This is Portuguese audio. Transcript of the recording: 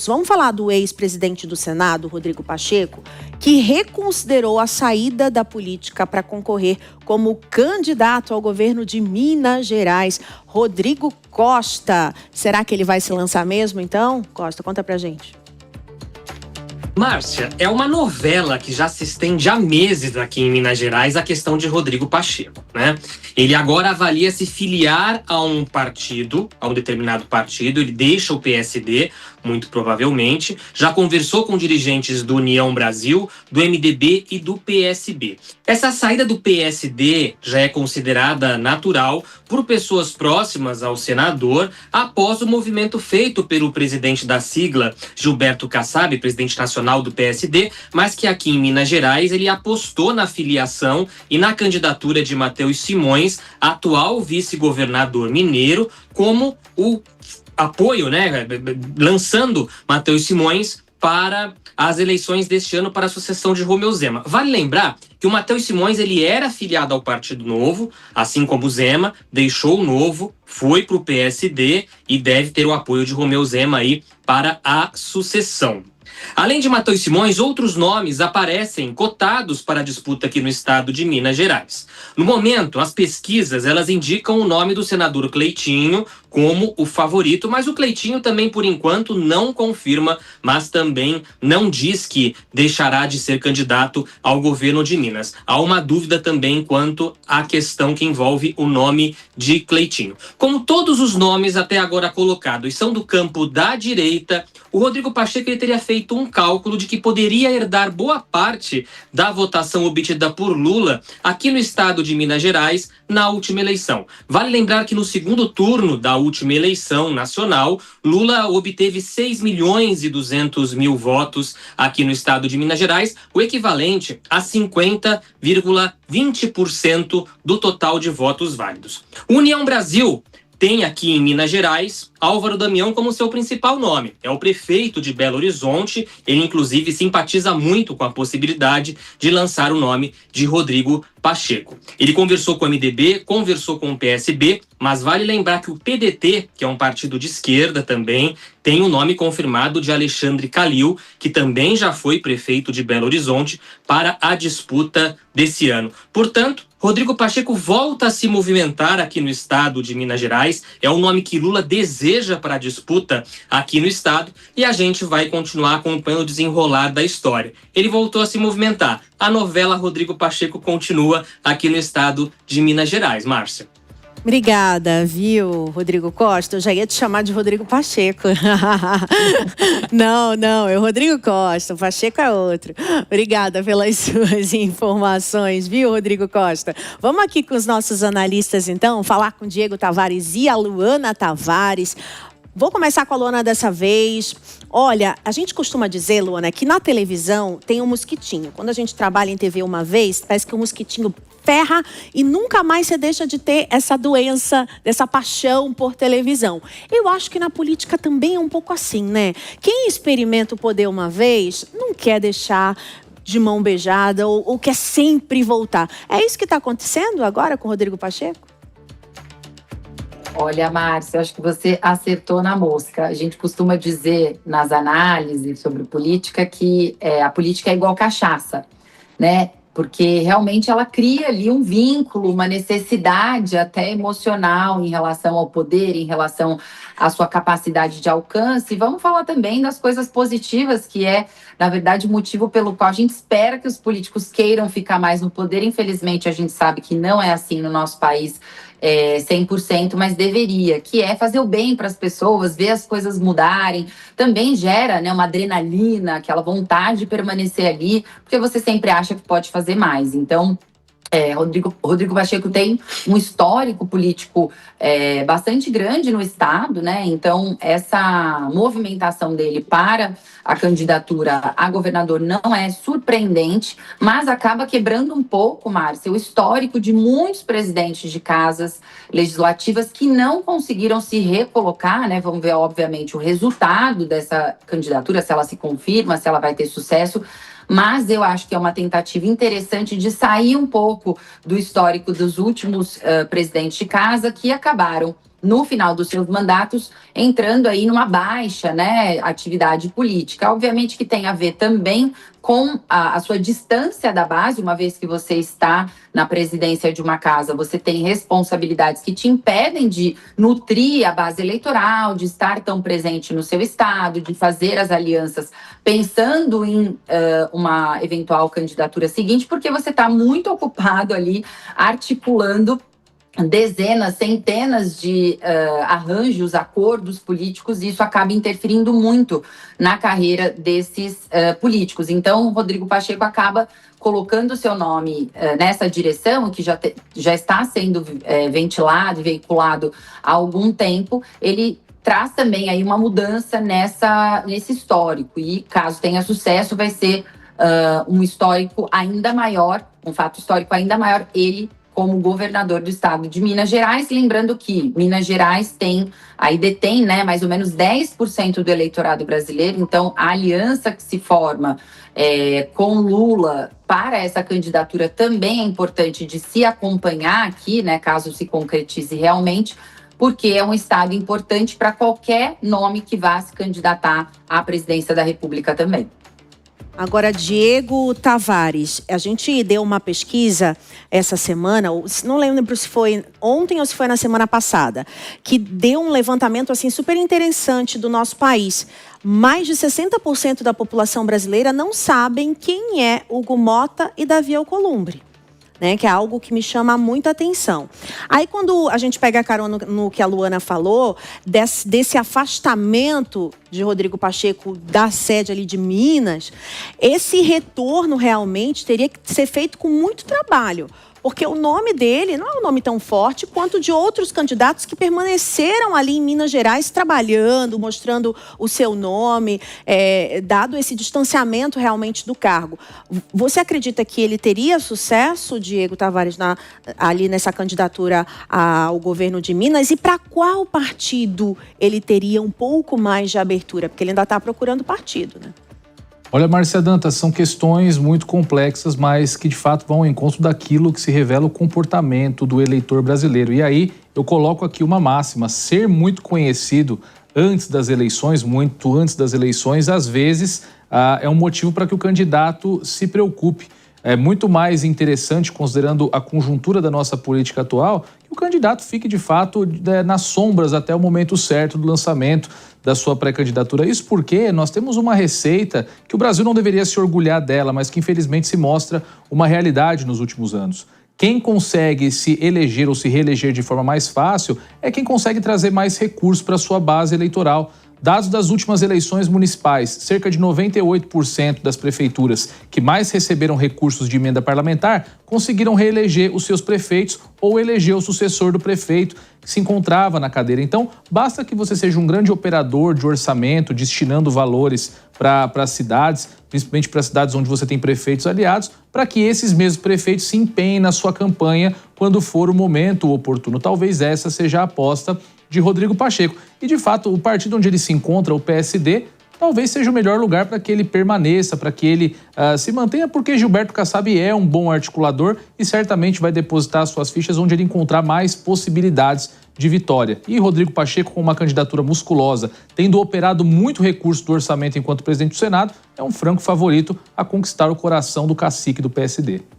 Vamos falar do ex-presidente do Senado, Rodrigo Pacheco, que reconsiderou a saída da política para concorrer como candidato ao governo de Minas Gerais. Rodrigo Costa. Será que ele vai se lançar mesmo, então? Costa, conta pra gente. Márcia, é uma novela que já se estende há meses aqui em Minas Gerais, a questão de Rodrigo Pacheco, né? Ele agora avalia se filiar a um partido, a um determinado partido, ele deixa o PSD, muito provavelmente, já conversou com dirigentes do União Brasil, do MDB e do PSB. Essa saída do PSD já é considerada natural por pessoas próximas ao senador após o movimento feito pelo presidente da sigla, Gilberto Kassab, presidente nacional do PSD, mas que aqui em Minas Gerais ele apostou na filiação e na candidatura de Matheus Simões, atual vice-governador mineiro, como o apoio, né, lançando Matheus Simões para as eleições deste ano para a sucessão de Romeu Zema. Vale lembrar que o Matheus Simões ele era filiado ao Partido Novo, assim como o Zema, deixou o Novo, foi para o PSD e deve ter o apoio de Romeu Zema aí para a sucessão. Além de Matheus Simões, outros nomes aparecem cotados para a disputa aqui no estado de Minas Gerais. No momento, as pesquisas elas indicam o nome do senador Cleitinho como o favorito, mas o Cleitinho também, por enquanto, não confirma, mas também não diz que deixará de ser candidato ao governo de Minas. Há uma dúvida também quanto à questão que envolve o nome de Cleitinho. Como todos os nomes até agora colocados são do campo da direita, o Rodrigo Pacheco ele teria feito um cálculo de que poderia herdar boa parte da votação obtida por Lula aqui no estado de Minas Gerais na última eleição. Vale lembrar que no segundo turno da última eleição nacional, Lula obteve 6.200.000 votos aqui no estado de Minas Gerais, o equivalente a 50,20% do total de votos válidos. União Brasil tem aqui em Minas Gerais Álvaro Damião como seu principal nome. É o prefeito de Belo Horizonte. Ele, inclusive, simpatiza muito com a possibilidade de lançar o nome de Rodrigo Pacheco. Ele conversou com o MDB, conversou com o PSB, mas vale lembrar que o PDT, que é um partido de esquerda também, tem o nome confirmado de Alexandre Calil, que também já foi prefeito de Belo Horizonte, para a disputa desse ano. Portanto, Rodrigo Pacheco volta a se movimentar aqui no estado de Minas Gerais. É o nome que Lula deseja para a disputa aqui no estado e a gente vai continuar acompanhando o desenrolar da história. Ele voltou a se movimentar. A novela Rodrigo Pacheco continua aqui no estado de Minas Gerais. Márcia. Obrigada, viu, Rodrigo Costa? Eu já ia te chamar de Rodrigo Pacheco. Não, é o Rodrigo Costa, o Pacheco é outro. Obrigada pelas suas informações, viu, Rodrigo Costa? Vamos aqui com os nossos analistas, então, falar com o Diego Tavares e a Luana Tavares. Vou começar com a Luana dessa vez. Olha, a gente costuma dizer, Luana, que na televisão tem um mosquitinho. Quando a gente trabalha em TV uma vez, parece que o mosquitinho ferra e nunca mais você deixa de ter essa doença, dessa paixão por televisão. Eu acho que na política também é um pouco assim, né? Quem experimenta o poder uma vez, não quer deixar de mão beijada ou quer sempre voltar. É isso que está acontecendo agora com o Rodrigo Pacheco? Olha, Márcia, acho que você acertou na mosca. A gente costuma dizer nas análises sobre política que a política é igual cachaça, né? Porque realmente ela cria ali um vínculo, uma necessidade até emocional em relação ao poder, em relação à sua capacidade de alcance. E vamos falar também das coisas positivas, que é, na verdade, o motivo pelo qual a gente espera que os políticos queiram ficar mais no poder. Infelizmente, a gente sabe que não é assim no nosso país 100%, mas deveria, que é fazer o bem para as pessoas, ver as coisas mudarem. Também gera, né, uma adrenalina, aquela vontade de permanecer ali, porque você sempre acha que pode fazer mais. Então, Rodrigo Pacheco tem um histórico político bastante grande no estado, né? Então, essa movimentação dele para a candidatura a governador não é surpreendente, mas acaba quebrando um pouco, Márcia, o histórico de muitos presidentes de casas legislativas que não conseguiram se recolocar, né? Vamos ver, obviamente, o resultado dessa candidatura, se ela se confirma, se ela vai ter sucesso. Mas eu acho que é uma tentativa interessante de sair um pouco do histórico dos últimos presidentes de casa que acabaram no final dos seus mandatos, entrando aí numa baixa, né, atividade política. Obviamente que tem a ver também com a sua distância da base, uma vez que você está na presidência de uma casa, você tem responsabilidades que te impedem de nutrir a base eleitoral, de estar tão presente no seu estado, de fazer as alianças pensando em uma eventual candidatura seguinte, porque você está muito ocupado ali articulando dezenas, centenas de arranjos, acordos políticos, e isso acaba interferindo muito na carreira desses políticos. Então, o Rodrigo Pacheco acaba colocando o seu nome nessa direção, que já está sendo ventilado e veiculado há algum tempo. Ele traz também aí uma mudança nesse histórico, e caso tenha sucesso, vai ser um histórico ainda maior, um fato histórico ainda maior, ele como governador do estado de Minas Gerais, lembrando que Minas Gerais detém, né, mais ou menos 10% do eleitorado brasileiro, então a aliança que se forma com Lula para essa candidatura também é importante de se acompanhar aqui, né, caso se concretize realmente, porque é um estado importante para qualquer nome que vá se candidatar à presidência da República também. Agora, Diego Tavares, a gente deu uma pesquisa essa semana, não lembro se foi ontem ou se foi na semana passada, que deu um levantamento assim super interessante do nosso país. Mais de 60% da população brasileira não sabem quem é Hugo Motta e Davi Alcolumbre, né, que é algo que me chama muita atenção. Aí, quando a gente pega a carona no que a Luana falou, desse afastamento de Rodrigo Pacheco da sede ali de Minas, esse retorno realmente teria que ser feito com muito trabalho, porque o nome dele não é um nome tão forte quanto de outros candidatos que permaneceram ali em Minas Gerais trabalhando, mostrando o seu nome, dado esse distanciamento realmente do cargo. Você acredita que ele teria sucesso, Diego Tavares, ali nessa candidatura ao governo de Minas? E para qual partido ele teria um pouco mais de abertura? Porque ele ainda está procurando partido, né? Olha, Márcia Dantas, são questões muito complexas, mas que de fato vão ao encontro daquilo que se revela o comportamento do eleitor brasileiro. E aí eu coloco aqui uma máxima: ser muito conhecido antes das eleições, muito antes das eleições, às vezes é um motivo para que o candidato se preocupe. É muito mais interessante, considerando a conjuntura da nossa política atual, que o candidato fique, de fato, nas sombras até o momento certo do lançamento da sua pré-candidatura. Isso porque nós temos uma receita que o Brasil não deveria se orgulhar dela, mas que, infelizmente, se mostra uma realidade nos últimos anos. Quem consegue se eleger ou se reeleger de forma mais fácil é quem consegue trazer mais recursos para a sua base eleitoral. Dados das últimas eleições municipais, cerca de 98% das prefeituras que mais receberam recursos de emenda parlamentar conseguiram reeleger os seus prefeitos ou eleger o sucessor do prefeito que se encontrava na cadeira. Então, basta que você seja um grande operador de orçamento, destinando valores para as cidades, principalmente para cidades onde você tem prefeitos aliados, para que esses mesmos prefeitos se empenhem na sua campanha quando for o momento oportuno. Talvez essa seja a aposta de Rodrigo Pacheco. E, de fato, o partido onde ele se encontra, o PSD, talvez seja o melhor lugar para que ele permaneça, para que ele se mantenha, porque Gilberto Kassab é um bom articulador e certamente vai depositar suas fichas onde ele encontrar mais possibilidades de vitória. E Rodrigo Pacheco, com uma candidatura musculosa, tendo operado muito recurso do orçamento enquanto presidente do Senado, é um franco favorito a conquistar o coração do cacique do PSD.